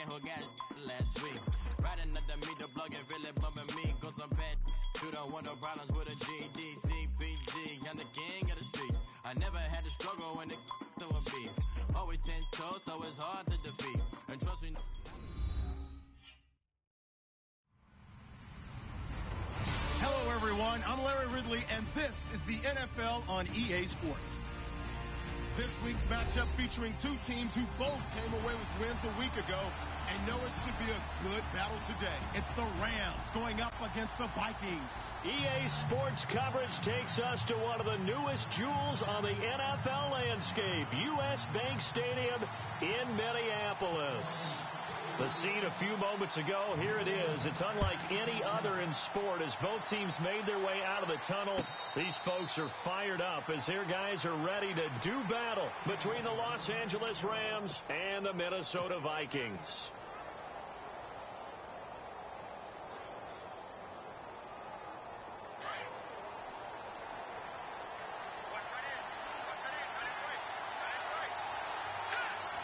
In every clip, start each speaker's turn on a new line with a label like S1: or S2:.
S1: who got last week. Riding up the meter, plugging, really bumping me. Cause I'm bad. You don't want no problems with a GD, CPG. I'm the king of the streets. I never had to struggle when it to a beef. Always 10 toes, so it's hard to defeat. And trust me.
S2: Hello, everyone. I'm Larry Ridley, and this is the NFL on EA Sports. This week's matchup featuring two teams who both came away with wins a week ago and know it should be a good battle today. It's the Rams going up against the Vikings.
S3: EA Sports coverage takes us to one of the newest jewels on the NFL landscape, US Bank Stadium in Minneapolis. The scene a few moments ago, here it is. It's unlike any other in sport as both teams made their way out of the tunnel. These folks are fired up as their guys are ready to do battle between the Los Angeles Rams and the Minnesota Vikings.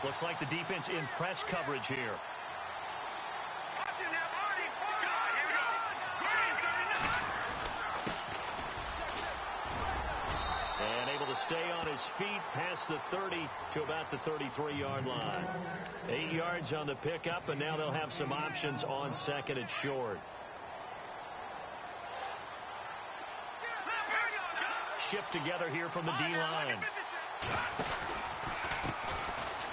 S3: Looks like the defense in press coverage here. And able to stay on his feet past the 30 to about the 33-yard line. 8 yards on the pickup, and now they'll have some options on second and short. Shift together here from the D-line.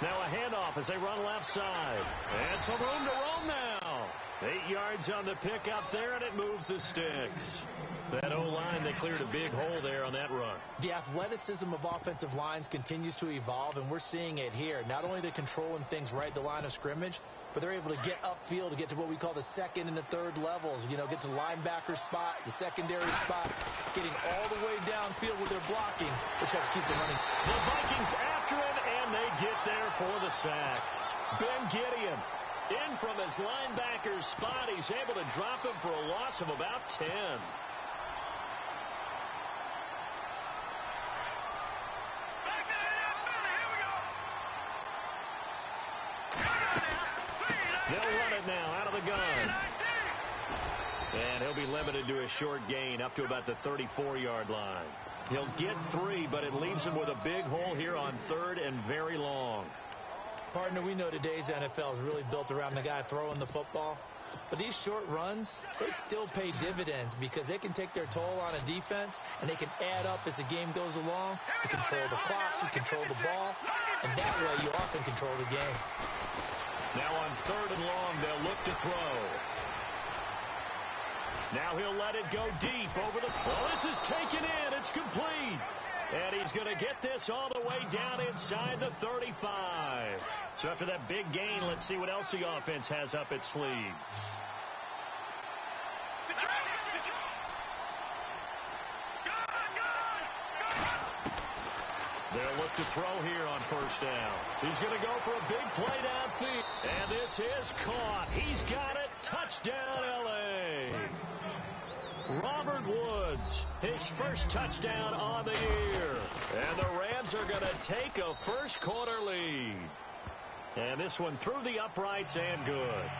S3: Now a handoff as they run left side. And some room to roam now. 8 yards on the pickup there, and it moves the sticks. That O-line, they cleared a big hole there on that run.
S4: The athleticism of offensive lines continues to evolve, and we're seeing it here. Not only are they controlling things right at the line of scrimmage, but they're able to get upfield to get to what we call the second and the third levels. You know, get to linebacker spot, the secondary spot, getting all the way downfield with their blocking, which helps keep the running.
S3: The Vikings after him, and they get there for the sack. Ben Gideon in from his linebacker spot. He's able to drop him for a loss of about 10. They'll run it now out of the gun. And he'll be limited to a short gain up to about the 34-yard line. He'll get 3, but it leaves him with a big hole here on third and very long.
S4: Partner, we know today's NFL is really built around the guy throwing the football. But these short runs, they still pay dividends because they can take their toll on a defense, and they can add up as the game goes along. You control the clock, you control the ball, and that way you often control the game.
S3: Now on third and long, they'll look to throw. Now he'll let it go deep over the... Well, this is taken in. It's complete. And he's going to get this all the way down inside the 35. So after that big gain, let's see what else the offense has up its sleeve. They'll look to throw here on first down. He's going to go for a big play downfield. And this is caught. He's got it. Touchdown, L.A. Robert Woods, his first touchdown on the year. And the Rams are going to take a first-quarter lead. And this one through the uprights and good.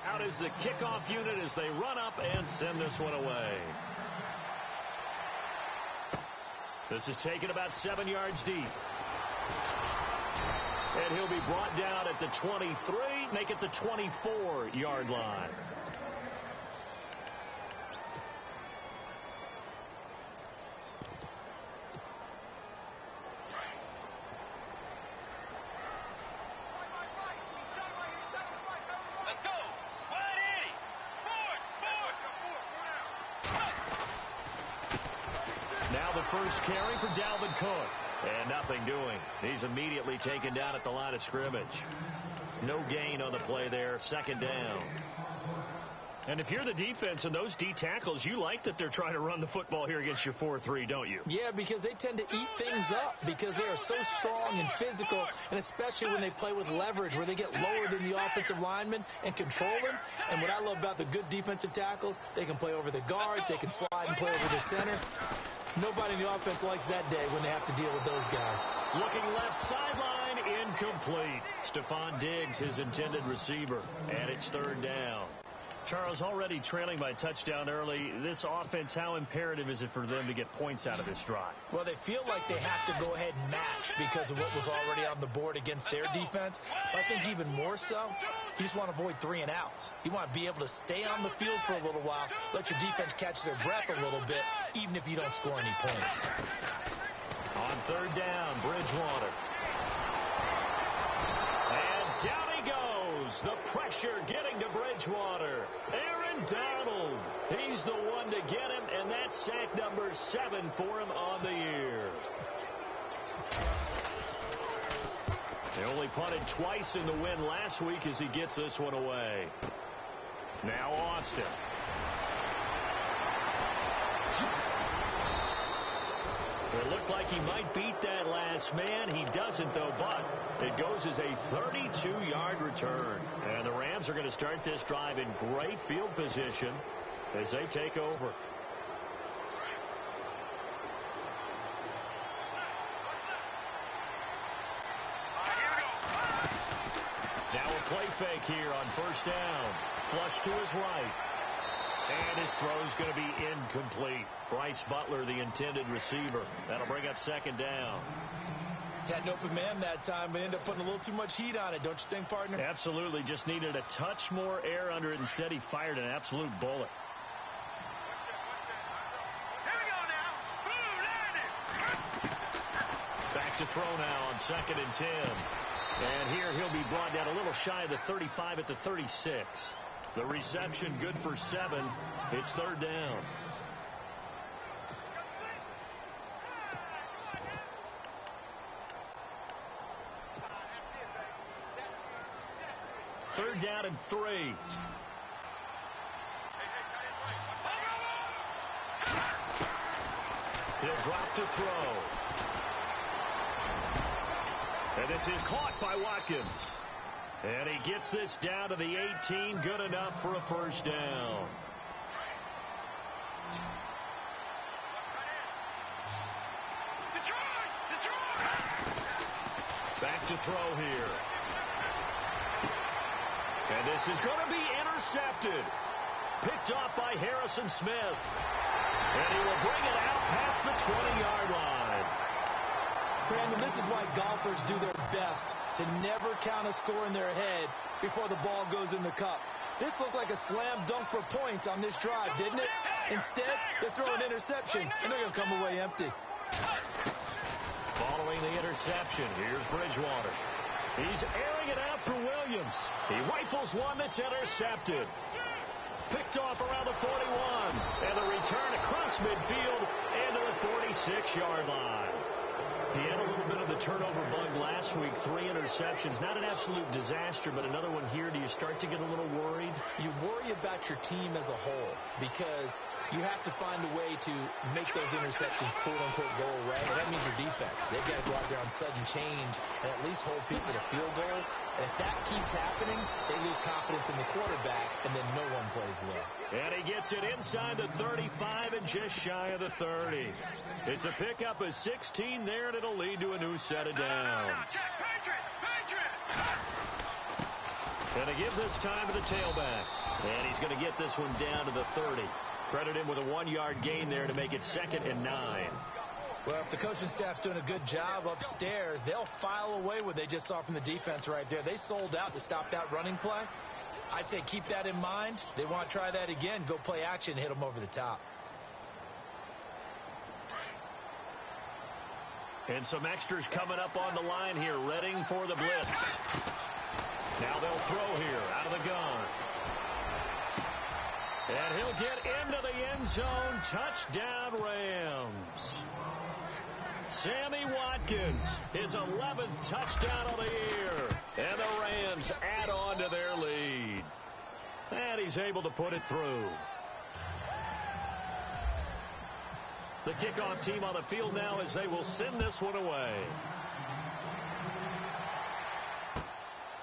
S3: Out is the kickoff unit as they run up and send this one away. This is taken about 7 yards deep. And he'll be brought down at the 23, make it the 24-yard line. First carry for Dalvin Cook. And nothing doing. He's immediately taken down at the line of scrimmage. No gain on the play there. Second down. And if you're the defense and those D tackles, you like that they're trying to run the football here against your 4-3, don't you?
S4: Yeah, because they tend to eat things up because they are so strong and physical, and especially when they play with leverage where they get lower than the offensive lineman and control them. And what I love about the good defensive tackles, they can play over the guards, they can slide and play over the center. Nobody in the offense likes that day when they have to deal with those guys.
S3: Looking left sideline, incomplete. Stephon Diggs, his intended receiver, and it's 3rd down. Charles, already trailing by a touchdown early. This offense, how imperative is it for them to get points out of this drive?
S4: Well, they feel like they have to go ahead and match because of what was already on the board against their defense. But I think even more so, you just want to avoid 3 and outs. You want to be able to stay on the field for a little while, let your defense catch their breath a little bit, even if you don't score any points.
S3: On 3rd down, Bridgewater. And down he goes. The pressure getting to Bridgewater. Aaron Donald. He's the one to get him, and that's sack number 7 for him on the year. They only punted twice in the win last week as he gets this one away. Now Austin. It looked like he might beat that last man. He doesn't, though, but it goes as a 32-yard return. And the Rams are going to start this drive in great field position as they take over. Now a play fake here on 1st down. Flush to his right. And his throw's going to be incomplete. Bryce Butler, the intended receiver. That'll bring up 2nd down.
S4: Had an open man that time, but ended up putting a little too much heat on it, don't you think, partner?
S3: Absolutely. Just needed a touch more air under it. Instead, he fired an absolute bullet. Back to throw now on 2nd and 10. And here he'll be brought down a little shy of the 35 at the 36. The reception good for 7. It's 3rd down. Third down and 3. He'll drop to throw. And this is caught by Watkins. And he gets this down to the 18. Good enough for a 1st down. Back to throw here. And this is going to be intercepted. Picked off by Harrison Smith. And he will bring it out past the 20-yard line.
S4: Brandon, this is why golfers do their best to never count a score in their head before the ball goes in the cup. This looked like a slam dunk for points on this drive, didn't it? Instead, they throw an interception, and they're going to come away empty.
S3: Following the interception, here's Bridgewater. He's airing it out for Williams. He rifles one that's intercepted. Picked off around the 41. And the return across midfield into the 46-yard line. He had a little bit of the turnover bug last week. 3 interceptions. Not an absolute disaster, but another one here. Do you start to get a little worried?
S4: You worry about your team as a whole because you have to find a way to make those interceptions, quote-unquote, go away. And that means your defense. They've got to go out there on sudden change and at least hold people to field goals. And if that keeps happening, they lose confidence in the quarterback, and then no one plays well.
S3: And he gets it inside the 35 and just shy of the 30. It's a pickup of 16 there, and it'll lead to a new set of downs. And they give this time to the tailback. And he's going to get this one down to the 30. Credit him with a 1-yard gain there to make it 2nd and 9.
S4: Well, if the coaching staff's doing a good job upstairs, they'll file away what they just saw from the defense right there. They sold out to stop that running play. I'd say keep that in mind. They want to try that again. Go play action, hit them over the top.
S3: And some extras coming up on the line here, readying for the blitz. Now they'll throw here out of the gun. And he'll get into the end zone. Touchdown, Rams. Sammy Watkins, his 11th touchdown of the year. And the Rams add on to their lead. And he's able to put it through. The kickoff team on the field now as they will send this one away.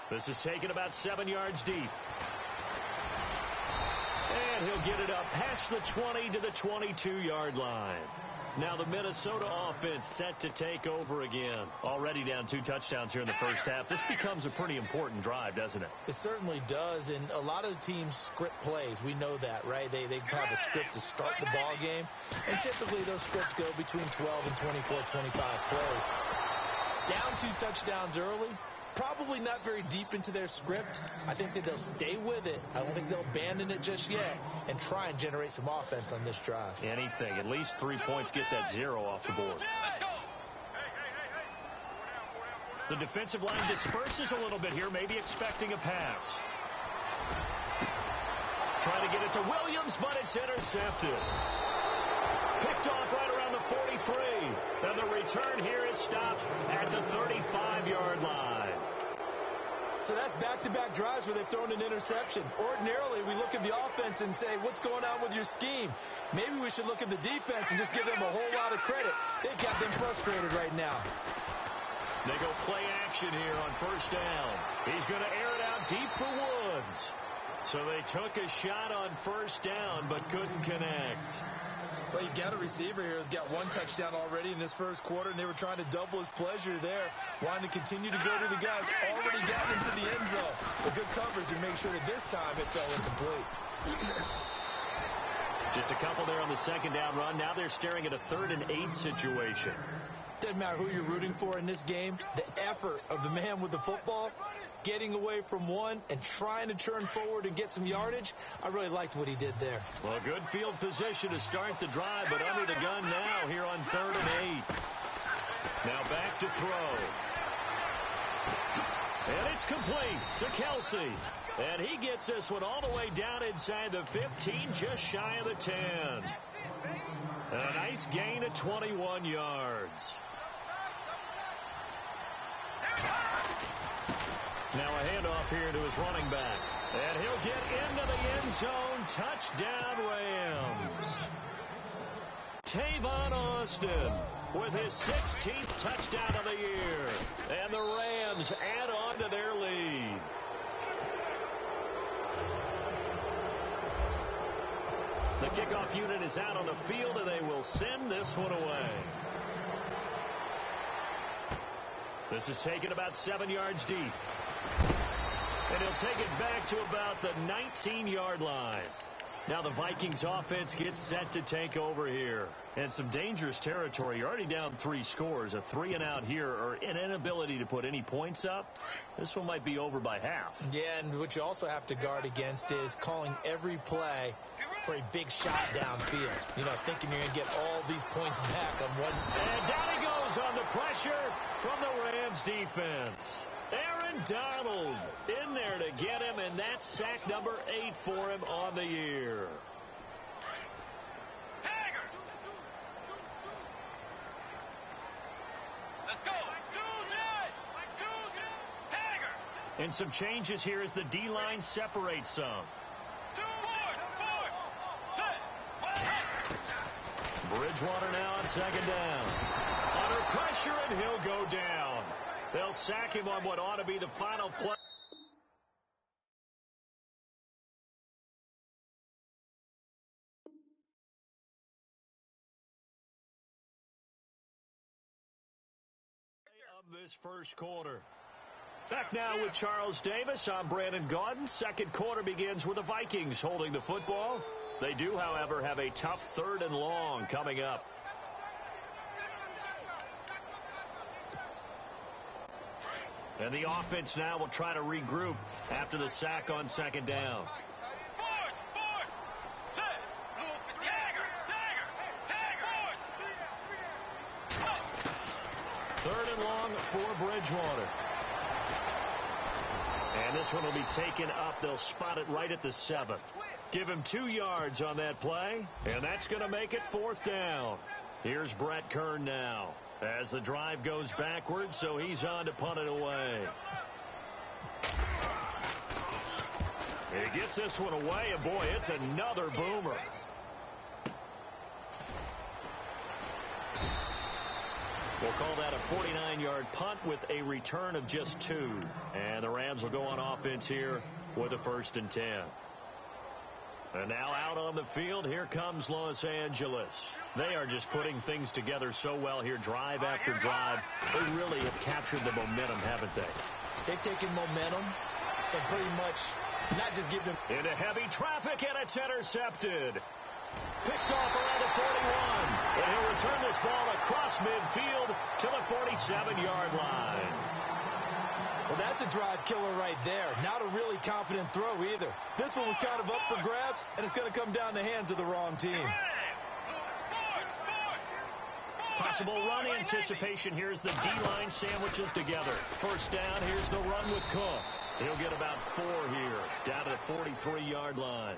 S3: This is taken about 7 yards deep. And he'll get it up past the 20 to the 22-yard line. Now the Minnesota offense set to take over again. Already down 2 touchdowns here in the first half. This becomes a pretty important drive, doesn't it?
S4: It certainly does, and a lot of the teams script plays. We know that, right? They have a script to start the ball game, and typically those scripts go between 12 and 24, 25 plays. Down 2 touchdowns early, probably not very deep into their script. I think that they'll stay with it. I don't think they'll abandon it just yet and try and generate some offense on this drive.
S3: Anything. At least 3 points, get that 0 off the board. The defensive line disperses a little bit here, maybe expecting a pass. Trying to get it to Williams, but it's intercepted. Picked off right around the 43. And the return here is stopped at the 35-yard line.
S4: So that's back-to-back drives where they've thrown an interception. Ordinarily, we look at the offense and say, what's going on with your scheme? Maybe we should look at the defense and just give them a whole lot of credit. They've got them frustrated right now.
S3: They go play action here on first down. He's going to air it out deep for Woods. So they took a shot on first down but couldn't connect.
S4: Well, you've got a receiver here who's got 1 touchdown already in this first quarter, and they were trying to double his pleasure there, wanting to continue to go to the guys already gotten into the end zone. But good coverage and make sure that this time it fell incomplete.
S3: Just a couple there on the second down run. Now they're staring at a 3rd and 8 situation.
S4: Doesn't matter who you're rooting for in this game. The effort of the man with the football, getting away from one and trying to turn forward and get some yardage, I really liked what he did there.
S3: Well, good field position to start the drive, but under the gun now here on 3rd and 8. Now back to throw. And it's complete to Kelsey. And he gets this one all the way down inside the 15, just shy of the 10. And a nice gain of 21 yards. Now a handoff here to his running back. And he'll get into the end zone. Touchdown, Rams. Tavon Austin with his 16th touchdown of the year. And the Rams add on to their lead. The kickoff unit is out on the field, and they will send this one away. This is taken about 7 yards deep. And he'll take it back to about the 19-yard line. Now the Vikings offense gets set to take over here. And some dangerous territory. You're already down 3 scores. A 3-and-out here, or an inability to put any points up. This one might be over by half.
S4: Yeah, and what you also have to guard against is calling every play for a big shot downfield. You know, thinking you're going to get all these points back on one.
S3: And down he goes on the pressure from the Rams defense. Aaron Donald in there to get him, and that's sack number 8 for him on the year. And some changes here as the D-line separates some. Bridgewater now on second down. Under pressure, and he'll go down. They'll sack him on what ought to be the final play. Of this first quarter. Back now with Charles Davis. I'm Brandon Gaudin. Second quarter begins with the Vikings holding the football. They do, however, have a tough 3rd and long coming up. And the offense now will try to regroup after the sack on second down. 3rd and long for Bridgewater. And this one will be taken up. They'll spot it right at the 7. Give him 2 yards on that play, and that's going to make it 4th down. Here's Brett Kern now as the drive goes backwards, so he's on to punt it away. He gets this one away, and boy, it's another boomer. We'll call that a 49-yard punt with a return of just 2. And the Rams will go on offense here with a 1st and 10. And now out on the field, here comes Los Angeles. They are just putting things together so well here, drive after drive. They really have captured the momentum, haven't they?
S4: They've taken momentum and pretty much not just given them.
S3: Into heavy traffic, and it's intercepted. Picked off around the 41. And he'll return this ball across midfield to the 47-yard line.
S4: Well, that's a drive killer right there. Not a really confident throw either. This one was kind of up for grabs, and it's going to come down the hands of the wrong team.
S3: Possible run anticipation. Here's the D-line sandwiches together. First down, here's the run with Cook. He'll get about 4 here, down to the 43-yard line.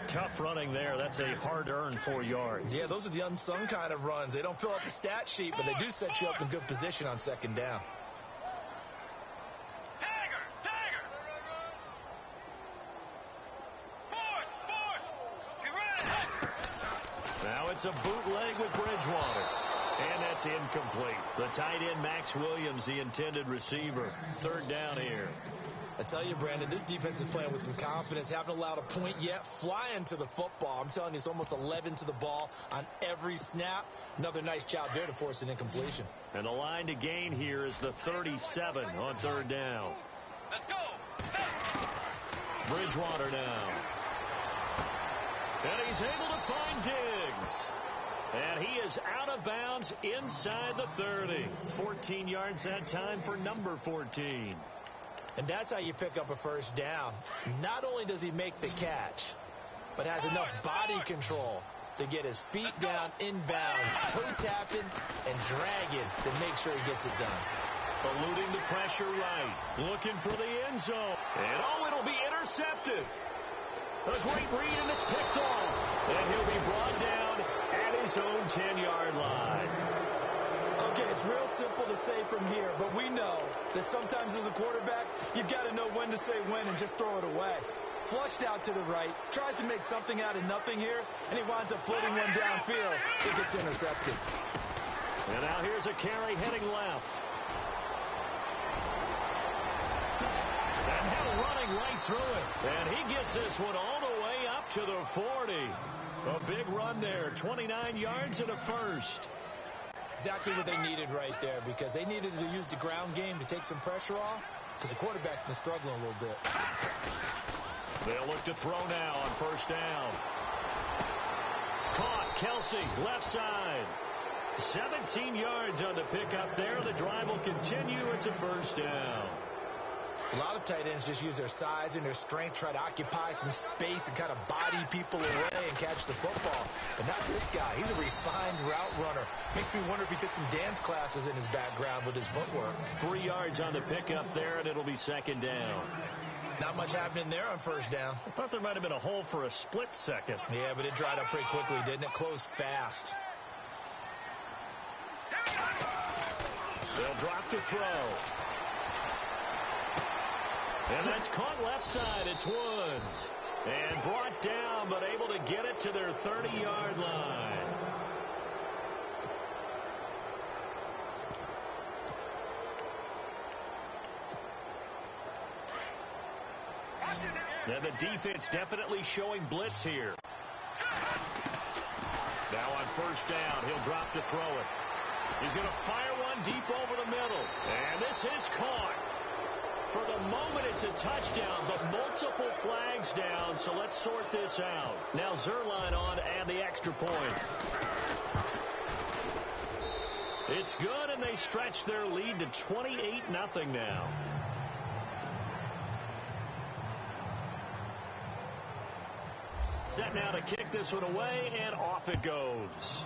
S3: Tough running there. That's a hard-earned 4 yards.
S4: Yeah, those are the unsung kind of runs. They don't fill out the stat sheet, but they do set you up in good position on 2nd down.
S3: Now it's a bootleg with Bridgewater. And that's incomplete. The tight end, Max Williams, the intended receiver. 3rd down here.
S4: I tell you, Brandon, this defense is playing with some confidence. Haven't allowed a point yet. Flying to the football. I'm telling you, it's almost 11 to the ball on every snap. Another nice job there to force an incompletion.
S3: And the line to gain here is the 37 on 3rd down.
S1: Let's go.
S3: Bridgewater now. And he's able to find Diggs. And he is out of bounds inside the 30. 14 yards that time for number 14.
S4: And that's how you pick up a 1st down. Not only does he make the catch, but has enough body control to get his feet down inbounds, toe tapping and dragging to make sure he gets it done.
S3: Eluding the pressure right. Looking for the end zone. And it'll be intercepted. A great read, and it's picked off. And he'll be brought down at his own 10-yard line.
S4: Okay, it's real simple to say from here, but we know that sometimes as a quarterback, you've got to know when to say when and just throw it away. Flushed out to the right, tries to make something out of nothing here, and he winds up floating one downfield. It gets intercepted.
S3: And now here's a carry heading left. And Hill running right through it. And he gets this one all the way up to the 40. A big run there, 29 yards and a 1st.
S4: Exactly what they needed right there, because they needed to use the ground game to take some pressure off, because the quarterback's been struggling a little bit.
S3: They'll look to throw now on 1st down. Caught, Kelsey, left side. 17 yards on the pickup there. The drive will continue. It's a 1st down.
S4: A lot of tight ends just use their size and their strength, try to occupy some space and kind of body people away and catch the football. But not this guy. He's a refined route runner. Makes me wonder if he took some dance classes in his background with his footwork.
S3: 3 yards on the pickup there, and it'll be 2nd down.
S4: Not much happening there on 1st down.
S3: I thought there might have been a hole for a split second.
S4: Yeah, but it dried up pretty quickly, didn't it? Closed fast.
S3: They'll drop to throw. And that's caught left side. It's Woods. And brought down, but able to get it to their 30-yard line. And the defense definitely showing blitz here. Now on 1st down, he'll drop to throw it. He's going to fire one deep over the middle. And this is caught. For the moment, it's a touchdown, but multiple flags down, so let's sort this out. Now Zerline on to add the extra point. It's good, and they stretch their lead to 28-0 now. Set now to kick this one away, and off it goes.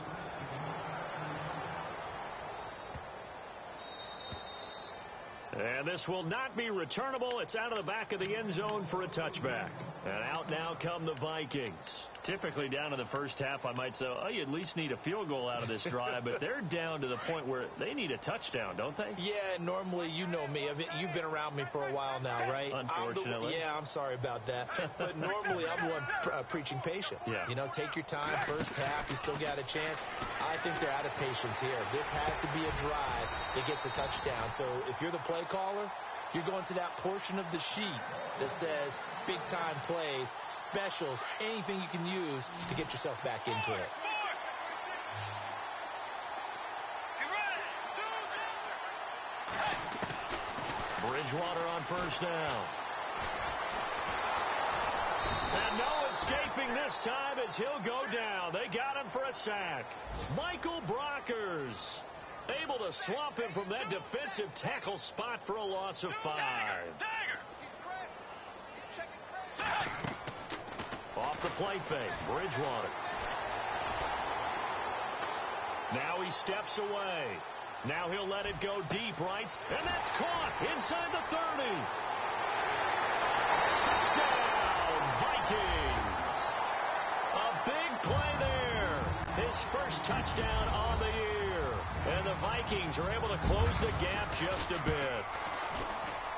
S3: And this will not be returnable. It's out of the back of the end zone for a touchback. And out now come the Vikings. Typically down in the first half, I might say, oh, you at least need a field goal out of this drive. But they're down to the point where they need a touchdown, don't they?
S4: Yeah, normally, you know me. You've been around me for a while now, right?
S3: Unfortunately.
S4: I'm sorry about that. But normally, I'm the one preaching patience.
S3: Yeah.
S4: You know, take your time. First half, you still got a chance. I think they're out of patience here. This has to be a drive that gets a touchdown. So if you're the play caller, you're going to that portion of the sheet that says big-time plays, specials, anything you can use to get yourself back into it.
S3: Bridgewater on first down. And no escaping this time as he'll go down. They got him for a sack. Michael Brockers able to swamp him from that defensive tackle spot for a loss of 5. Off the play fake, Bridgewater. Now he steps away. Now he'll let it go deep, right? And that's caught inside the 30. Touchdown, Vikings. A big play there. His first touchdown on the year. And the Vikings are able to close the gap just a bit.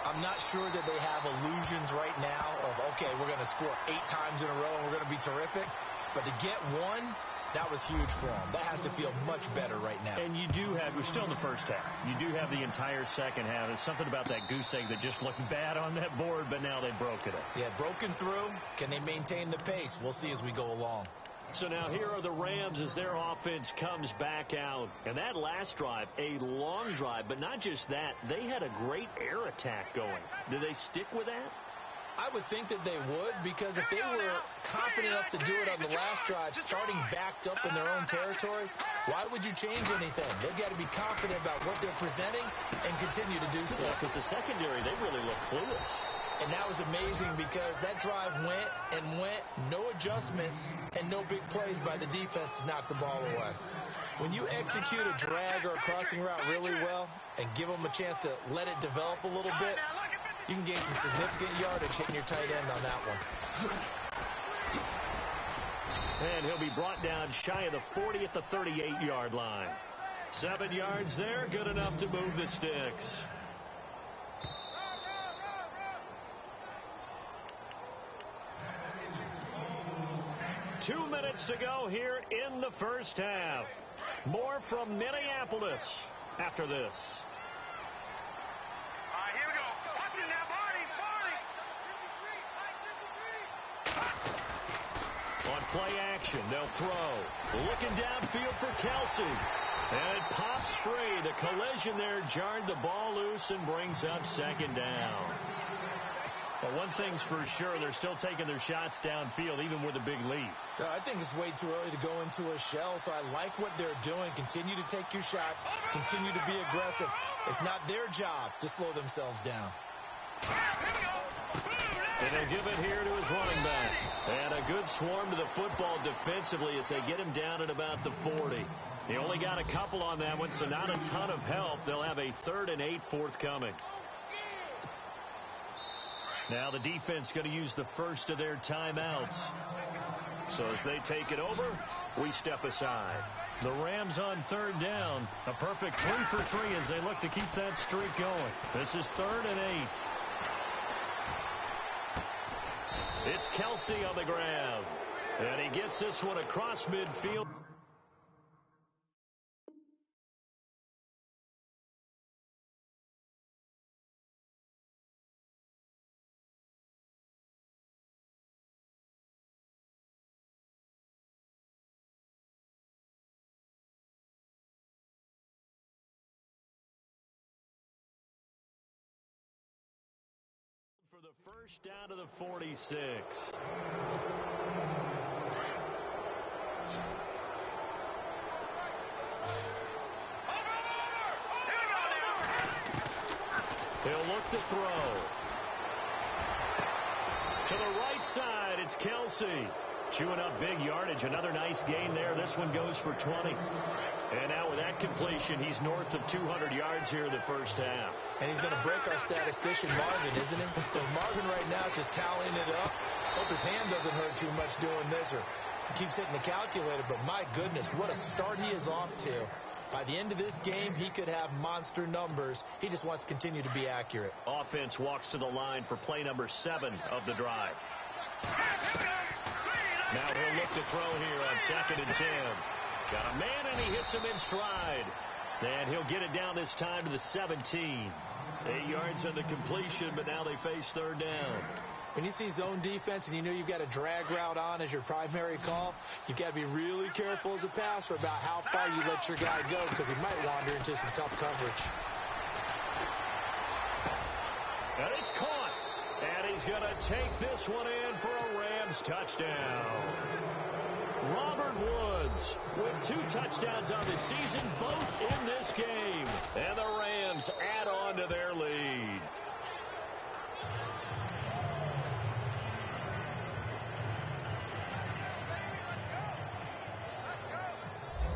S4: I'm not sure that they have illusions right now of, okay, we're going to score 8 times in a row and we're going to be terrific. But to get one, that was huge for them. That has to feel much better right now.
S3: And you do have, we're still in the first half. You do have the entire second half. There's something about that goose egg that just looked bad on that board, but now they've broken it.
S4: Yeah, broken through. Can they maintain the pace? We'll see as we go along.
S3: So now here are the Rams as their offense comes back out. And that last drive, a long drive, but not just that. They had a great air attack going. Do they stick with that?
S4: I would think that they would, because if they were confident enough to do it on the last drive, starting backed up in their own territory, why would you change anything? They've got to be confident about what they're presenting and continue to do so.
S3: Yeah, because the secondary, they really look clueless.
S4: And that was amazing because that drive went and went, no adjustments, and no big plays by the defense to knock the ball away. When you execute a drag or a crossing route really well and give them a chance to let it develop a little bit, you can gain some significant yardage hitting your tight end on that one.
S3: And he'll be brought down shy of the 40 at the 38-yard line. 7 yards there, good enough to move the sticks. Two minutes to go here in the first half. More from Minneapolis after this.
S5: All right, here we go. Watch it now, Barney.
S3: On play action, they'll throw. Looking downfield for Kelsey. And it pops free. The collision there jarred the ball loose and brings up second down. But one thing's for sure, they're still taking their shots downfield, even with a big lead.
S4: I think it's way too early to go into a shell, so I like what they're doing. Continue to take your shots. Continue to be aggressive. It's not their job to slow themselves down.
S3: And he'll give it here to his running back. And a good swarm to the football defensively as they get him down at about the 40. He only got a couple on that one, so not a ton of help. They'll have a 3rd and 8 forthcoming. Now the defense going to use the first of their timeouts. So as they take it over, we step aside. The Rams on 3rd down. A perfect 3 for 3 as they look to keep that streak going. This is 3rd and 8. It's Kelsey on the ground. And he gets this one across midfield. For the first down to the 46. He'll look to throw. To the right side, it's Kelsey. Chewing up big yardage. Another nice gain there. This one goes for 20. And now with that completion, he's north of 200 yards here in the first half.
S4: And he's going to break our statistician, Marvin, isn't he? Because Marvin right now is just tallying it up. Hope his hand doesn't hurt too much doing this, or he keeps hitting the calculator. But my goodness, what a start he is off to. By the end of this game, he could have monster numbers. He just wants to continue to be accurate.
S3: Offense walks to the line for play number 7 of the drive. Now he'll look to throw here on 2nd and 10. Got a man, and he hits him in stride. And he'll get it down this time to the 17. 8 yards on the completion, but now they face 3rd down.
S4: When you see zone defense and you know you've got a drag route on as your primary call, you've got to be really careful as a passer about how far you let your guy go, because he might wander into some tough coverage.
S3: And it's caught. And he's going to take this one in for a Rams touchdown. Robert Woods with 2 touchdowns on the season, both in this game. And the Rams add on to their lead.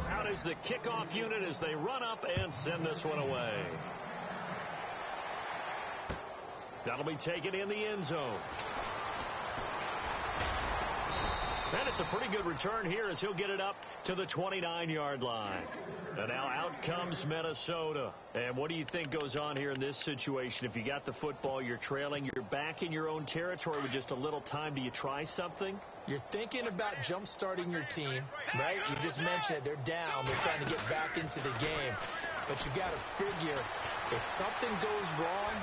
S3: Out is the kickoff unit as they run up and send this one away. That'll be taken in the end zone. And it's a pretty good return here as he'll get it up to the 29-yard line. And now out comes Minnesota. And what do you think goes on here in this situation? If you got the football, you're trailing, you're back in your own territory with just a little time. Do you try something?
S4: You're thinking about jump-starting your team, right? You just mentioned it. They're down. They're trying to get back into the game. But you got to figure, if something goes wrong,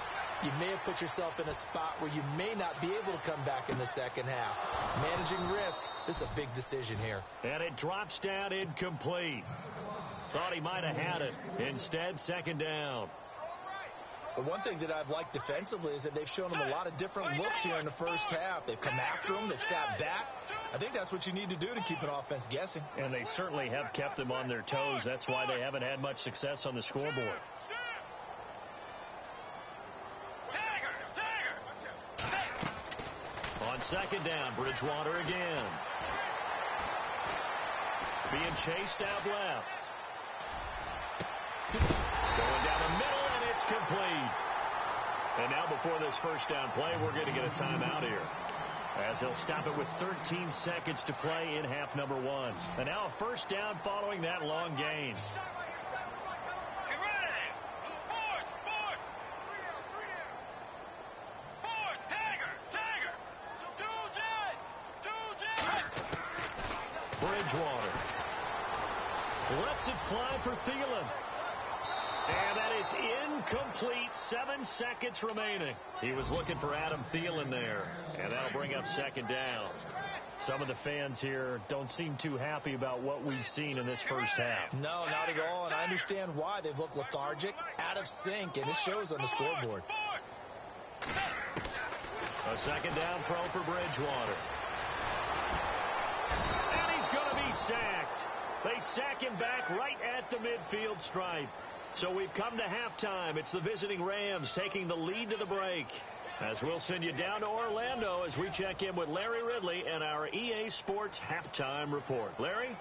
S4: you may have put yourself in a spot where you may not be able to come back in the second half. Managing risk, this is a big decision here.
S3: And it drops down incomplete. Thought he might have had it. Instead, 2nd down.
S4: The one thing that I've liked defensively is that they've shown them a lot of different looks here in the first half. They've come after them. They've sat back. I think that's what you need to do to keep an offense guessing.
S3: And they certainly have kept them on their toes. That's why they haven't had much success on the scoreboard. On 2nd down, Bridgewater again. Being chased out left. Going down the middle, and it's complete. And now before this first down play, we're going to get a timeout here, as they'll stop it with 13 seconds to play in half number 1. And now a first down following that long gain. Bridgewater lets it fly for Thielen. And that is incomplete. 7 seconds remaining. He was looking for Adam Thielen there. And that'll bring up 2nd down. Some of the fans here don't seem too happy about what we've seen in this first half.
S4: No, not at all. And I understand why. They've looked lethargic, out of sync, and it shows on the scoreboard.
S3: A 2nd down throw for Bridgewater. And he's going to be sacked. They sack him back right at the midfield stripe. So we've come to halftime. It's the visiting Rams taking the lead to the break. As we'll send you down to Orlando as we check in with Larry Ridley and our EA Sports halftime report. Larry?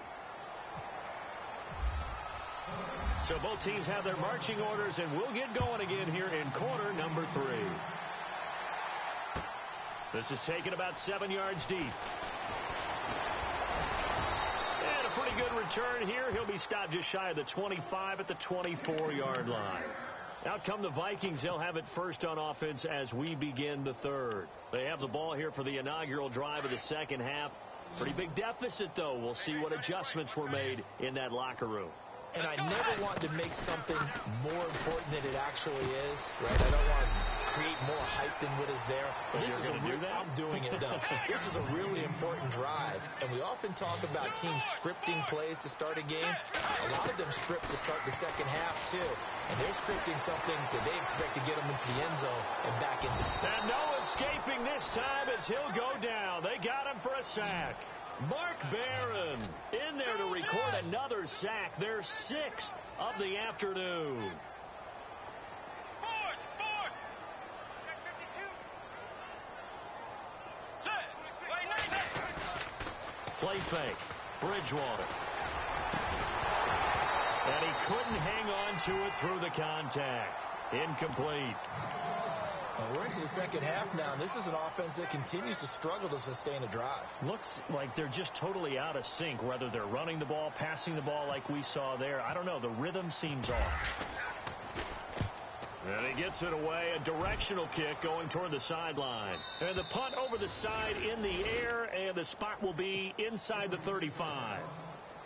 S3: So both teams have their marching orders, and we'll get going again here in quarter number 3. This is taken about 7 yards deep. And a pretty good return here. He'll be stopped just shy of the 25 at the 24-yard line. Out come the Vikings. They'll have it first on offense as we begin the 3rd. They have the ball here for the inaugural drive of the second half. Pretty big deficit, though. We'll see what adjustments were made in that locker room.
S4: And I never want to make something more important than it actually is, right? I don't want to create more hype than what is there.
S3: But this is
S4: I'm doing it, though. This is a really important drive. And we often talk about teams scripting plays to start a game. A lot of them script to start the second half, too. And they're scripting something that they expect to get them into the end zone and back into the...
S3: And no escaping this time as he'll go down. They got him for a sack. Mark Barron in there to record another sack, their 6th of the afternoon. fake. Bridgewater. And he couldn't hang on to it through the contact. Incomplete.
S4: We're into the second half now, and this is an offense that continues to struggle to sustain a drive.
S3: Looks like they're just totally out of sync, whether they're running the ball, passing the ball like we saw there. I don't know. The rhythm seems off. And he gets it away. A directional kick going toward the sideline. And the punt over the side in the air, and the spot will be inside the 35.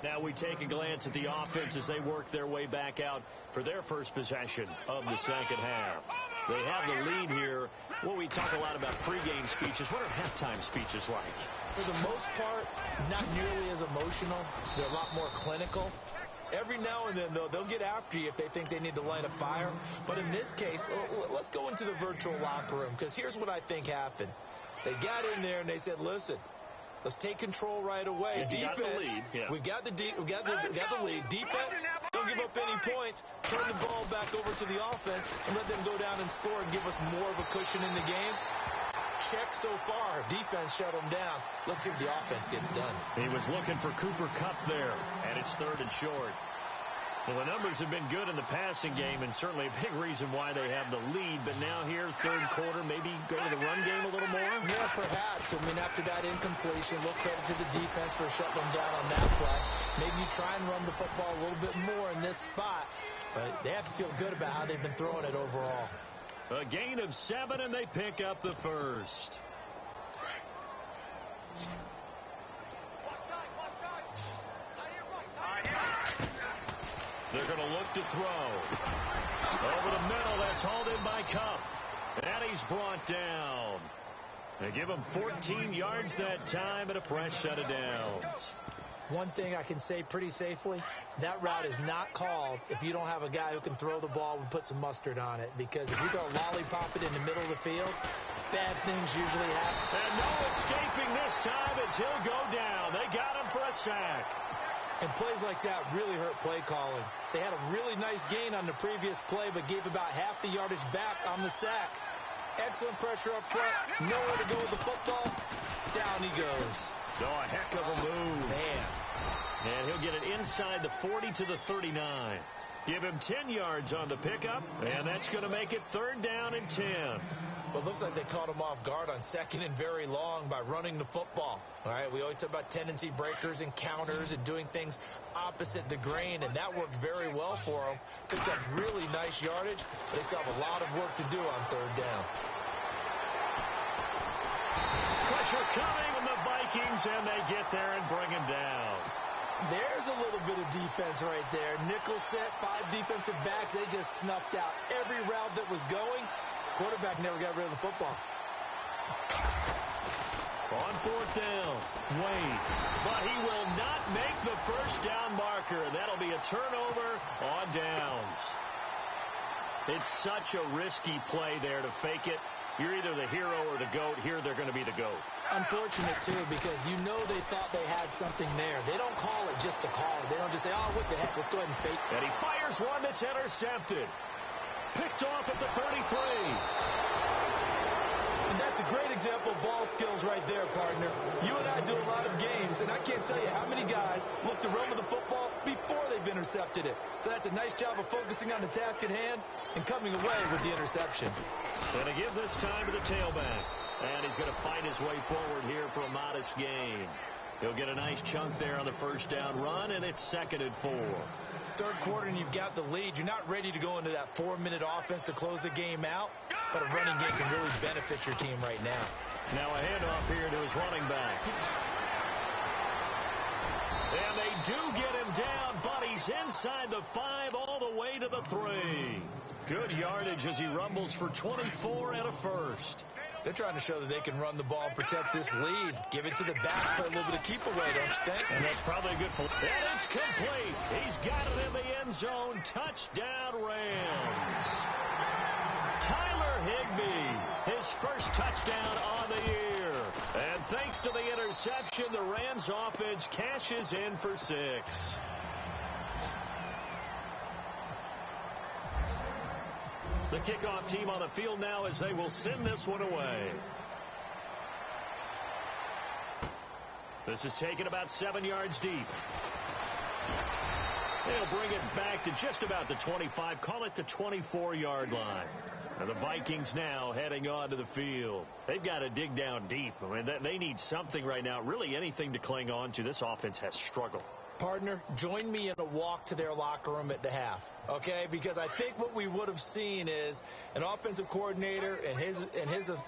S3: Now we take a glance at the offense as they work their way back out for their first possession of the second half. They have the lead here. Well, we talk a lot about pregame speeches. What are halftime speeches like?
S4: For the most part, not nearly as emotional. They're a lot more clinical. Every now and then, though, they'll get after you if they think they need to light a fire. But in this case, let's go into the virtual locker room, because here's what I think happened. They got in there and they said, listen, let's take control right away.
S3: Yeah,
S4: defense, we got the lead. Defense, don't give up any points. Turn the ball back over to the offense and let them go down and score and give us more of a cushion in the game. Check so far. Defense shut them down. Let's see what the offense gets done.
S3: He was looking for Cooper Kupp there, and it's 3rd and short. Well, the numbers have been good in the passing game, and certainly a big reason why they have the lead. But now here, third quarter, maybe go to the run game a little more?
S4: Yeah, perhaps. I mean, after that incompletion, a little credit to the defense for shutting them down on that play. Maybe you try and run the football a little bit more in this spot. But they have to feel good about how they've been throwing it overall.
S3: A gain of 7, and they pick up the first. They're going to look to throw. Over the middle, that's hauled in by Kupp. And he's brought down. They give him 14 yards that time and a fresh set of downs.
S4: One thing I can say pretty safely, that route is not called if you don't have a guy who can throw the ball and put some mustard on it. Because if you go lollipop it in the middle of the field, bad things usually happen.
S3: And no escaping this time as he'll go down. They got him for a sack.
S4: And plays like that really hurt play calling. They had a really nice gain on the previous play, but gave about half the yardage back on the sack. Excellent pressure up front. Nowhere to go with the football. Down he goes.
S3: Oh, a heck of a move.
S4: Man.
S3: And he'll get it inside the 40 to the 39. Give him 10 yards on the pickup, and that's going to make it 3rd down and 10.
S4: Well, it looks like they caught him off guard on 2nd and very long by running the football. All right, we always talk about tendency breakers and counters and doing things opposite the grain, and that worked very well for them. Picked up really nice yardage, but they still have a lot of work to do on 3rd down.
S3: Pressure coming from the Vikings, and they get there and bring him down.
S4: There's a little bit of defense right there. Nickel set, 5 defensive backs. They just snuffed out every route that was going. Quarterback never got rid of the football.
S3: On 4th down, Wade. But he will not make the first down marker. That'll be a turnover on downs. It's such a risky play there to fake it. You're either the hero or the GOAT. Here they're going to be the GOAT.
S4: Unfortunate, too, because you know they thought they had something there. They don't call it just to call it. They don't just say, oh, what the heck, let's go ahead and fake it.
S3: And he fires one that's intercepted. Picked off at the 33.
S4: And that's a great example of ball skills right there, partner. You and I do a lot of games, and I can't tell you how many guys look to run with the football before they've intercepted it. So that's a nice job of focusing on the task at hand and coming away with the interception.
S3: Going to give this time to the tailback. And he's going to fight his way forward here for a modest gain. He'll get a nice chunk there on the first down run, and it's 2nd and 4.
S4: 3rd quarter, and you've got the lead. You're not ready to go into that 4-minute offense to close the game out, but a running game can really benefit your team right now.
S3: Now a handoff here to his running back. And they do get him down, but he's inside the 5 all the way to the 3. Good yardage as he rumbles for 24 and a first.
S4: They're trying to show that they can run the ball and protect this lead. Give it to the backs, play a little bit of keep away, don't you think?
S3: And that's probably a good play. And it's complete. He's got it in the end zone. Touchdown, Rams. Tyler Higbee, his first touchdown on the year. And thanks to the interception, the Rams offense cashes in for 6. The kickoff team on the field now as they will send this one away. This is taken about 7 yards deep. They'll bring it back to just about the 25. Call it the 24-yard line. And the Vikings now heading onto the field. They've got to dig down deep. I mean, they need something right now. Really anything to cling on to. This offense has struggled.
S4: Partner, join me in a walk to their locker room at the half, okay? Because I think what we would have seen is an offensive coordinator and his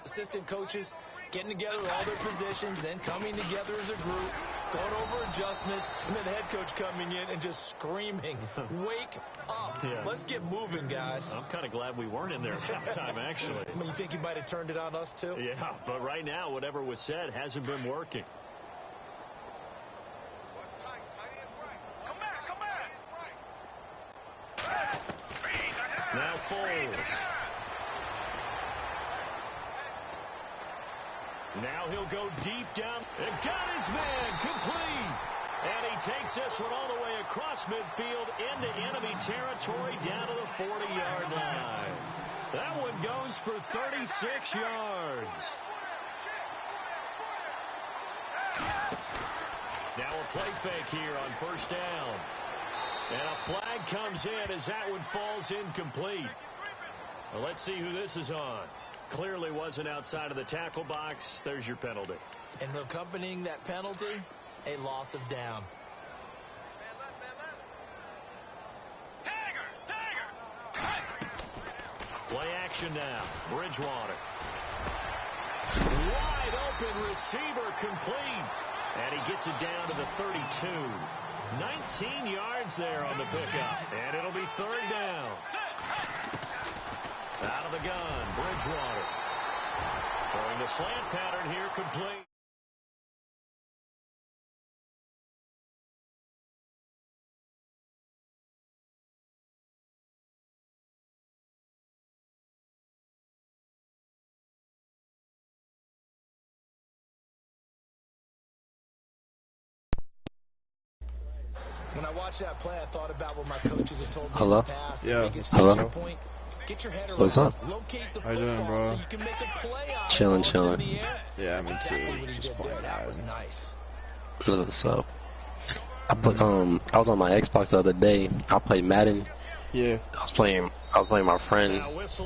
S4: assistant coaches getting together with all their positions, then coming together as a group, going over adjustments, and then the head coach coming in and just screaming, wake up. Yeah. Let's get moving, guys.
S3: I'm kind of glad we weren't in there at halftime, actually.
S4: I mean, you think he might have turned it on us, too?
S3: Yeah, but right now, whatever was said hasn't been working. Now Foles. Now he'll go deep down. And got his man complete. And he takes this one all the way across midfield into enemy territory down to the 40-yard line. That one goes for 36 yards. Now a play fake here on first down. And a flag comes in as that one falls incomplete. Well, let's see who this is on. Clearly wasn't outside of the tackle box. There's your penalty.
S4: And accompanying that penalty, a loss of down.
S3: Play action now. Bridgewater. Wide open receiver complete. And he gets it down to the 32. 19 yards there on the pickup. And it'll be third down. Out of the gun, Bridgewater. Throwing the slant pattern here, complete.
S4: When I watched that play, I thought about what my coaches had told me
S6: Hello?
S4: in the past.
S6: Yeah.
S4: Hello? Get your head
S6: What's up?
S4: How you doing, bro? So you can make a play out
S6: chilling.
S4: Yeah, me too. Just playing that was nice.
S6: What's up? I was on my Xbox the other day. I played Madden.
S7: Yeah.
S6: I was playing my friend. And I was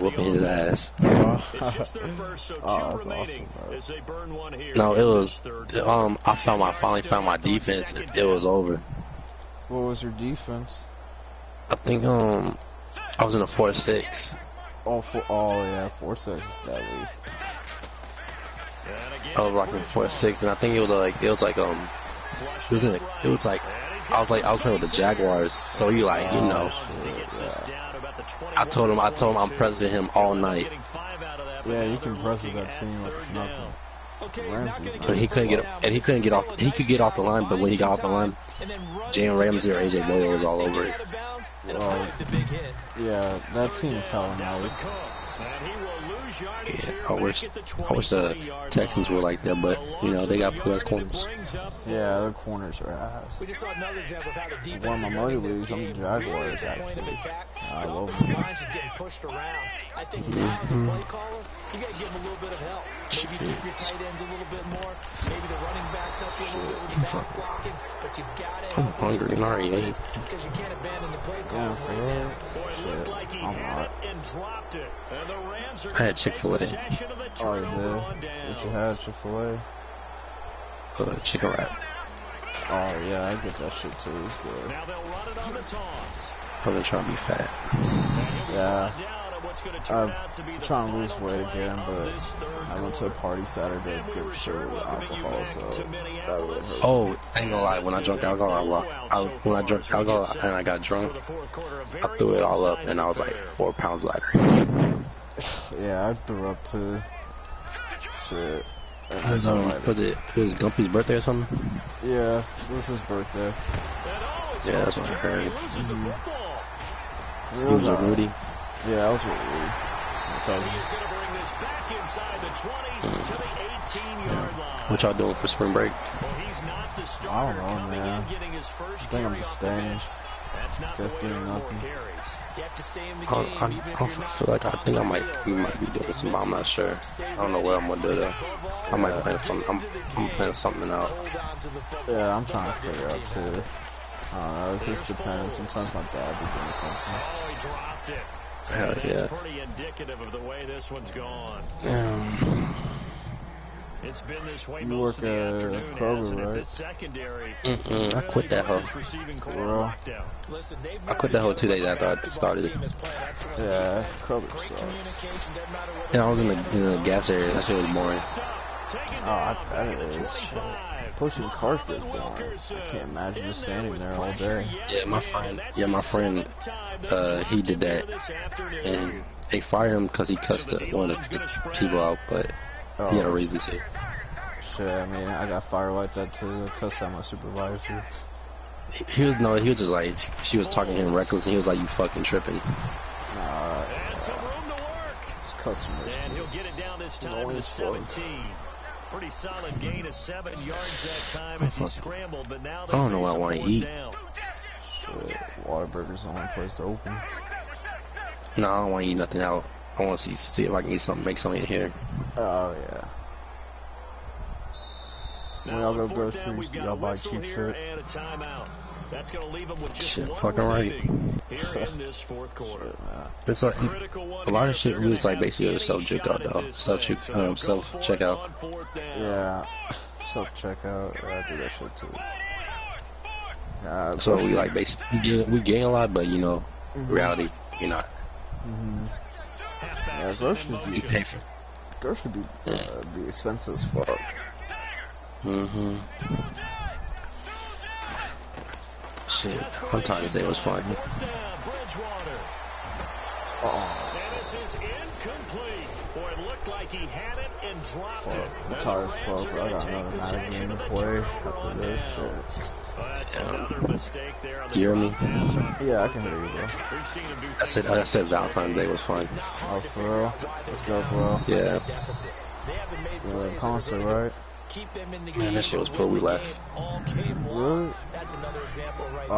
S6: whooping his ass.
S7: That's awesome, bro.
S6: No, it was I finally found my defense. It was over.
S7: What was your defense?
S6: I think I was in a 4-6.
S7: Oh yeah, 4-6 is deadly.
S6: I was rocking 4-6, and I think it was like I was playing with the Jaguars, so you like, you know. I told him I'm pressing him all night.
S7: Yeah, you can press with that team like nothing.
S6: But he couldn't get off. He could get off the line, but when he got off the line, Jalen Ramsey or AJ Boyle was all over it.
S7: Yeah, that team's hella nice.
S6: Yeah, I wish the Texans were like that, but you know they got good corners.
S7: Yeah, their corners are ass. One of my motivators, I'm the Jaguars actually. I love them.
S4: I think as a play caller, you got to give them a little bit of help. Maybe keep your tight ends a little bit more. Maybe the running backs help you a little bit with the pass blocking. But you've got to help
S6: hungry and already ate.
S4: Because you can't abandon the play caller right now.
S7: Shit, I'm not.
S6: I had Chick-fil-A.
S7: Oh, yeah. What you had, Chick-fil-A?
S6: Chicken wrap.
S7: Oh, yeah, I get that shit too. It's good.
S3: Now they'll run it on the toss.
S6: I'm gonna try to be fat.
S7: Yeah. I'm trying to lose weight again, but I went to a party Saturday to get shit with alcohol, so that really hurt.
S6: Oh, I ain't gonna lie, when I drank alcohol, and I got drunk, I threw it all up, and I was like 4 pounds lighter.
S7: Yeah, I threw up too. Shit.
S6: Was it Gumpy's birthday or something?
S7: Yeah, it was his birthday.
S6: Yeah, that's what I heard.
S7: Mm-hmm.
S6: He was with Rudy.
S7: Yeah, I was with Rudy.
S6: What y'all doing for spring break?
S7: I don't know, man. I think I'm just staying. Just doing nothing.
S6: I feel like I think I might be doing some, but I'm not sure. I don't know what I'm gonna do though. I might plan something. I'm planning something out.
S7: Yeah, I'm trying to figure out too. It just depends. Sometimes my dad be doing something.
S3: Oh, he dropped it.
S6: Hell yeah.
S3: That's pretty indicative of the way this one's gone. It's been this way most of the afternoon, hasn't it? This secondary.
S6: I quit that hoe. I quit that hoe 2 days after I started it.
S7: Yeah, Kroger sucks.
S6: Yeah, I was in the gas area. That shit was boring.
S7: Oh, I bet it is. Pushing cars gets boring. I can't imagine just standing there all day.
S6: Yeah, my friend, he did that, and they fired him because he cussed one of the people out, but he had a reason to.
S7: Shit, I mean, I got fired like that too. I cussed out my supervisor.
S6: He was just like, she was talking to him reckless, and he was like, "You fucking tripping."
S3: And some room to work.
S7: It's customers.
S3: And he'll get it down this time to 17. Pretty solid gain of 7 yards that time as he scrambled, but now
S6: I don't know what I want to eat.
S7: Shit, Whataburger's the only place open.
S6: No, I don't want to eat nothing out. I want to see if I can eat something, make something in here.
S7: Oh yeah. When y'all go groceries, do y'all buy cheap shit?
S3: That's going to leave them with just
S6: shit,
S3: one
S6: fucking right.
S3: Here in this fourth quarter.
S6: It's like a lot of shit really is like basically a self-checkout though. Self-checkout.
S7: Yeah, self-checkout. Yeah, I do that shit too.
S6: So we like basically we gain a lot, but you know, reality you're not.
S7: Yeah, groceries
S6: you pay for.
S7: Groceries be expensive as fuck.
S6: Shit, Valentine's Day was fun.
S3: And this is incomplete. Boy, it looked like he had it and dropped it.
S7: I'm tired as fuck, but I got another Madden game to play after this shit.
S3: That's another mistake there on the
S6: You hear me?
S7: Yeah, I can hear you, bro.
S6: I said Valentine's Day was fun.
S7: Oh, for real? Let's go, bro.
S6: Yeah.
S7: Yeah, concert, right?
S6: Man, that shit was cool. We left.
S7: Really?
S6: I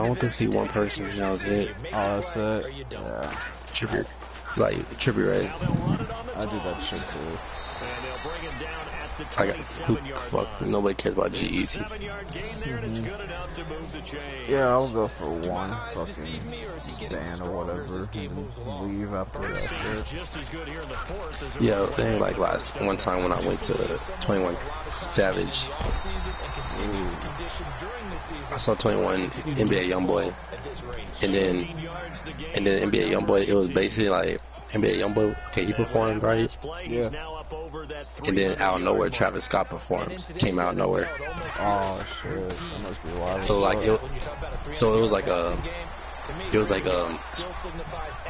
S6: went to see one person. And that was it.
S7: Oh, that's it? Yeah.
S6: Tribute rate.
S7: I do that shit too.
S6: Fuck, nobody cares about GEC.
S7: Yeah, I'll go for one fucking band or whatever and leave after that shit.
S6: Yeah, thing like one time when I went to 21 Savage, I saw 21 NBA Youngboy, and then NBA Youngboy, it was basically like NBA Youngboy, okay, he performed, right?
S7: Yeah.
S6: And then out of nowhere, Travis Scott performed. Came out of nowhere.
S7: Oh shit, that must be wild.
S6: So like it was like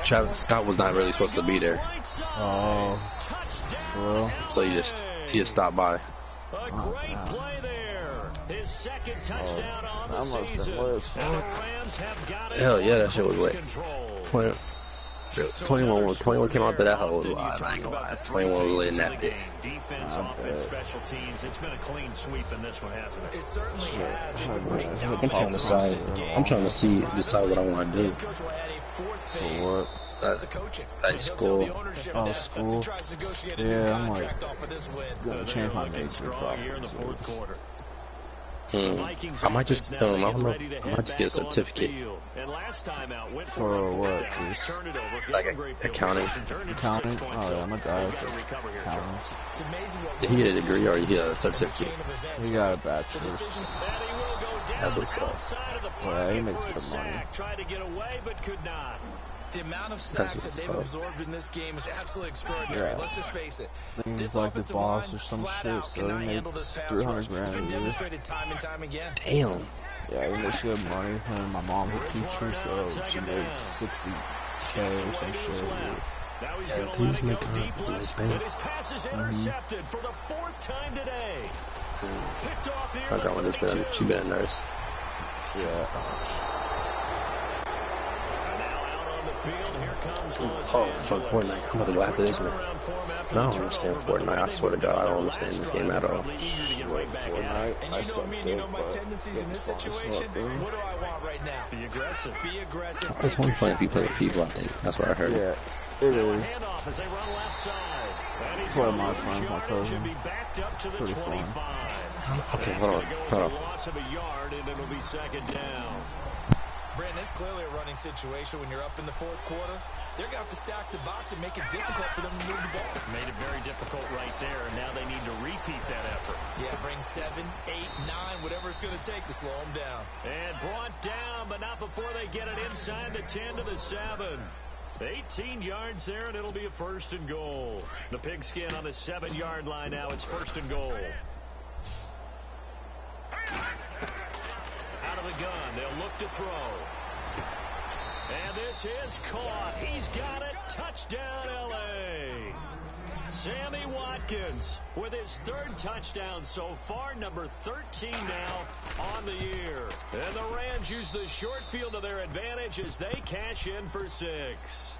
S6: Travis Scott was not really supposed to be there.
S7: Oh, well.
S6: So he just stopped by.
S7: Oh, that must have been lit as fuck.
S6: Hell yeah, that shit was lit. 21 came out to that hoe was live. I ain't gonna lie. 21 was lit in that bit.
S3: Defense, offense, special teams. It's been a clean sweep in this one, hasn't it? It certainly has.
S6: I'm trying to decide. Decide what I want to do.
S7: For what?
S6: At school.
S7: Oh, school. Yeah, I'm like gonna change my major probably.
S6: I might just, I don't know, I might just get a certificate.
S7: For what?
S6: Like accounting.
S7: Accounting? Oh yeah, my guy's accounting.
S6: Did he get a degree or he get a certificate?
S7: He got a bachelor's.
S6: That's what's up.
S7: Yeah, he makes good money.
S8: The amount of sacks that they've absorbed in this game is absolutely extraordinary.
S7: Yeah.
S8: Let's just face it.
S7: He's like the boss or some shit, so he makes 300 grand a year.
S8: Demonstrated time and time again.
S6: Damn.
S7: Yeah, he makes good money. And my mom's a teacher, so she makes 60K or some shit.
S6: Yeah, teams make good money. I got one that's been, she been a nurse.
S7: Yeah.
S6: Oh, fuck Fortnite. I'm about to go after this one. I don't understand Fortnite. I swear to God, I don't understand this game at all.
S7: Fortnite.
S8: And you know me, you know my tendencies in this situation. What do I want right now? Be aggressive. Be aggressive.
S6: It's only fun if you play with people, I think. That's what I heard.
S7: Yeah, it is. That's why my friends, my cousin. Pretty fun.
S6: Okay, hold on.
S8: Brandon, it's clearly a running situation when you're up in the fourth quarter. They're going to have to stack the box and make it difficult for them to move the ball.
S3: Made it very difficult right there, and now they need to repeat that effort.
S8: Yeah, bring 7, 8, 9, whatever it's going to take to slow them down.
S3: And brought down, but not before they get it inside the 10 to the 7. 18 yards there, and it'll be a 1st and goal. The pigskin on the 7-yard line now. It's 1st and goal. Out of the gun. They'll look to throw. And this is caught. He's got it. Touchdown, L.A. Sammy Watkins with his 3rd touchdown so far, number 13 now on the year. And the Rams use the short field to their advantage as they cash in for 6.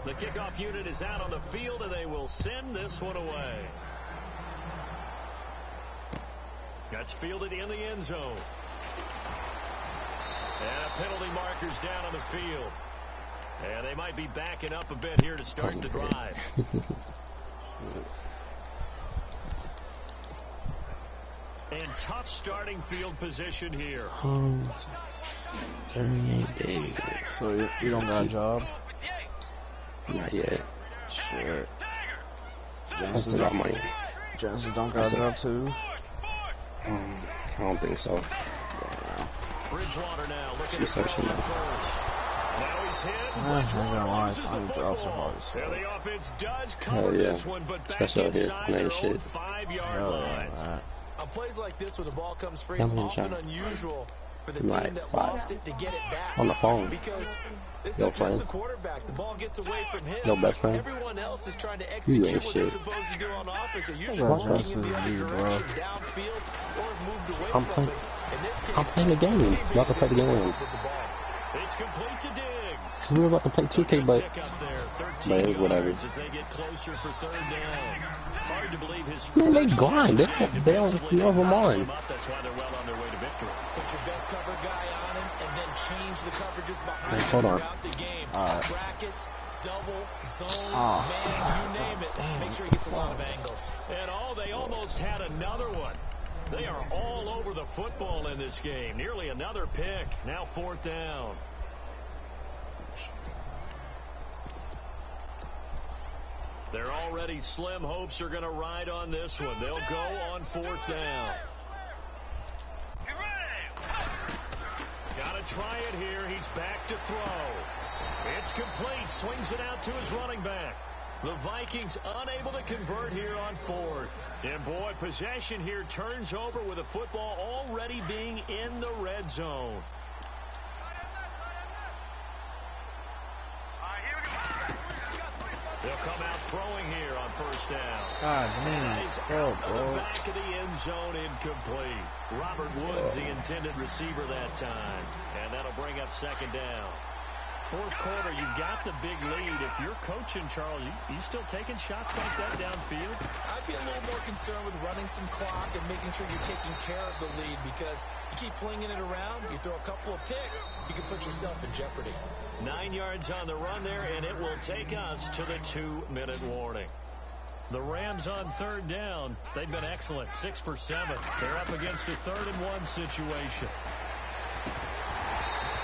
S3: The kickoff unit is out on the field, and they will send this one away. That's fielded in the end zone. And a penalty marker's down on the field. And they might be backing up a bit here to start the drive. And tough starting field position here.
S7: So you don't got a job?
S6: Not yet.
S7: Shit.
S6: That's a lot of money.
S7: Genesis don't got a job too?
S6: I don't think so.
S3: Bridgewater now looking
S6: She's so smart.
S3: Now he's hit.
S7: I'm gonna lie, I'm drops are hard as
S3: fuck. The offense does cover
S6: Hell yeah.
S3: this one, but back
S6: Especially out here,
S3: inside their
S6: shit.
S3: own 5-yard line.
S8: On plays like this where the ball comes free, it's often unusual for the team that lost it to get it back.
S6: On the phone.
S8: Because this is just the quarterback. The ball gets away from him.
S6: Best friend.
S8: Everyone else is trying to execute what they're supposed to do on offense. They're usually looking in the other direction, downfield, or have moved away from it. In this case,
S6: I'm playing the game. Y'all can play the game with him.
S3: It's complete to Diggs.
S6: So we were about to play 2K, but whatever.
S3: As they get closer for 3rd down. Hard to believe his
S6: man, they grind. They don't know them on.
S3: That's why they're well on their way to victory.
S8: Put your best cover guy on him, and then change the coverages behind him throughout the game. Brackets, double, zone, man, you name it. Make sure he gets a lot of angles.
S3: And they almost had another one. They are all over the football in this game. Nearly another pick. Now 4th down. They're already slim hopes are going to ride on this one. They'll go on 4th down. Got to try it here. He's back to throw. It's complete. Swings it out to his running back. The Vikings unable to convert here on 4th. And boy, possession here turns over with the football already being in the red zone. They'll come out throwing here on 1st down.
S7: God, man.
S3: Out of the back of the end zone, incomplete. Robert Woods, the intended receiver that time. And that'll bring up 2nd down. 4th quarter, you've got the big lead. If you're coaching, Charles, you still taking shots like that downfield?
S8: I'd be a little more concerned with running some clock and making sure you're taking care of the lead, because you keep flinging it around, you throw a couple of picks, you can put yourself in jeopardy.
S3: 9 yards on the run there, and it will take us to the 2-minute warning. The Rams on 3rd down. They've been excellent, 6 for 7. They're up against a 3rd and 1 situation.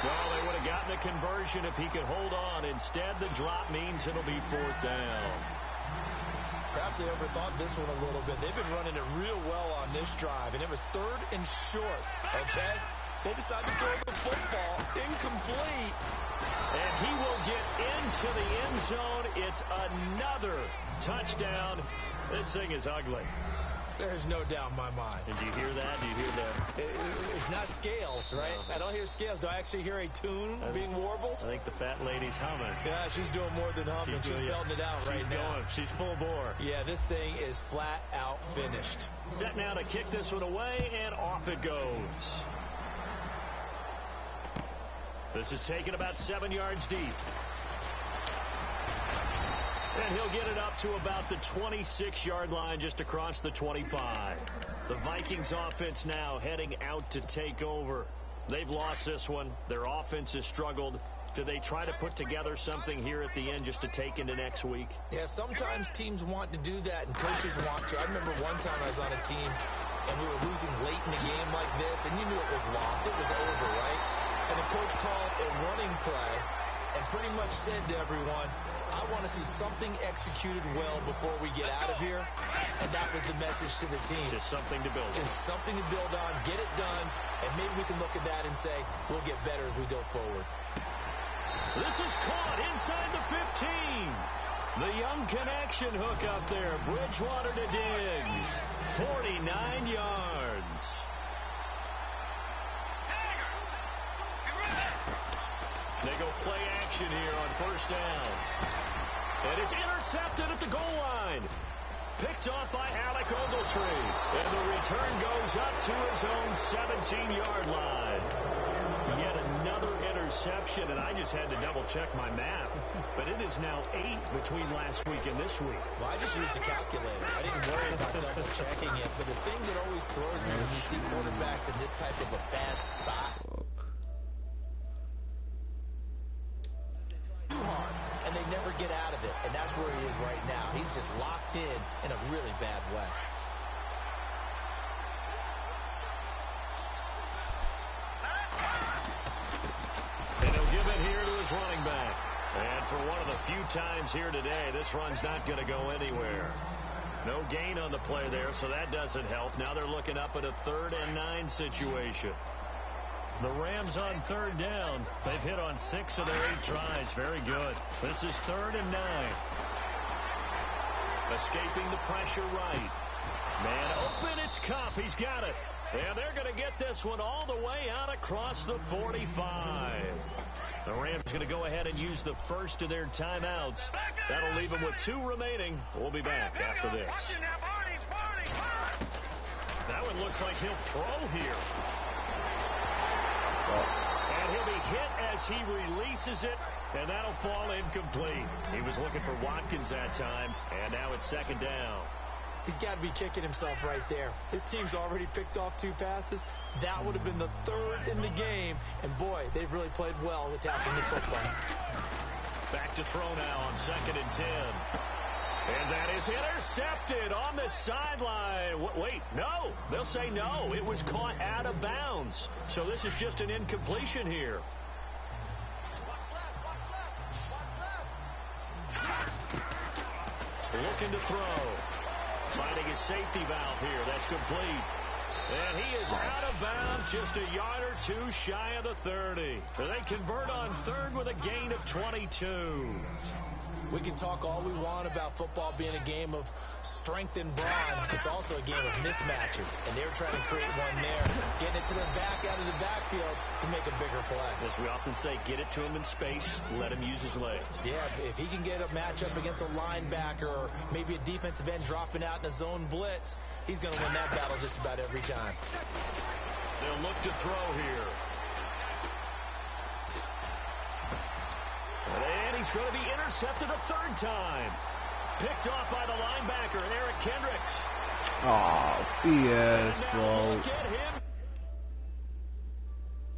S3: Well, they would have gotten the conversion if he could hold on. Instead, the drop means it'll be 4th down.
S8: Perhaps they overthought this one a little bit. They've been running it real well on this drive, and it was 3rd and short, okay? They decided to throw the football incomplete.
S3: And he will get into the end zone. It's another touchdown. This thing is ugly.
S8: There's no doubt in my mind.
S3: And do you hear that? Do you hear that?
S8: It's not scales, right? I don't hear scales. Do I actually hear a tune being warbled?
S3: I think the fat lady's humming.
S8: Yeah, she's doing more than humming. She's belting it out right now.
S3: She's full bore.
S8: Yeah, this thing is flat out finished.
S3: Set now to kick this one away, and off it goes. This is taken about 7 yards deep. And he'll get it up to about the 26-yard line, just across the 25. The Vikings offense now heading out to take over. They've lost this one. Their offense has struggled. Do they try to put together something here at the end just to take into next week?
S8: Yeah, sometimes teams want to do that and coaches want to. I remember one time I was on a team and we were losing late in the game like this, and you knew it was lost. It was over, right? And the coach called a running play and pretty much said to everyone, I want to see something executed well before we get out of here. And that was the message to the team.
S3: Just something to build on.
S8: Just something to build on, get it done, and maybe we can look at that and say, we'll get better as we go forward.
S3: This is caught inside the 15. The young connection hook up there. Bridgewater to Diggs. 49 yards. They go play action here on first down. And it's intercepted at the goal line. Picked off by Alec Ogletree. And the return goes up to his own 17-yard line. Yet another interception, and I just had to double-check my math. But it is now 8 between last week and this week.
S8: Well, I just used a calculator. I didn't worry about double-checking it. But the thing that always throws me when you see quarterbacks in this type of a bad spot, too hard, and they never get out of it. And that's where he is right now. He's just locked in a really bad way.
S3: And he'll give it here to his running back. And for one of the few times here today, this run's not going to go anywhere. No gain on the play there, so that doesn't help. Now they're looking up at a 3rd and 9 situation. The Rams on 3rd down. They've hit on 6 of their 8 tries. Very good. This is 3rd and 9. Escaping the pressure right. Man open, it's Kupp. He's got it. And they're going to get this one all the way out across the 45. The Rams going to go ahead and use the first of their timeouts. That'll leave them with 2 remaining. We'll be back after this. That one looks like he'll throw here. And he'll be hit as he releases it, and that'll fall incomplete. He was looking for Watkins that time, and now it's 2nd down.
S8: He's got to be kicking himself right there. His team's already picked off 2 passes. That would have been the 3rd in the game. And, boy, they've really played well attacking the football.
S3: Back to throw now on 2nd and 10. And that is intercepted on the sideline. Wait, no. They'll say no. It was caught out of bounds. So this is just an incompletion here. Looking to throw. Finding his safety valve here. That's complete. And he is out of bounds, just a yard or 2 shy of the 30. They convert on 3rd with a gain of 22.
S8: We can talk all we want about football being a game of strength and brawn. It's also a game of mismatches, and they're trying to create one there, getting it to their back out of the backfield to make a bigger play.
S3: As we often say, get it to him in space, let him use his legs.
S8: Yeah, if he can get a matchup against a linebacker or maybe a defensive end dropping out in a zone blitz, he's going to win that battle just about every time.
S3: They'll look to throw here. And he's going to be intercepted a 3rd time. Picked off by the linebacker, Eric Kendricks.
S7: Oh, BS, bro.
S3: Look at him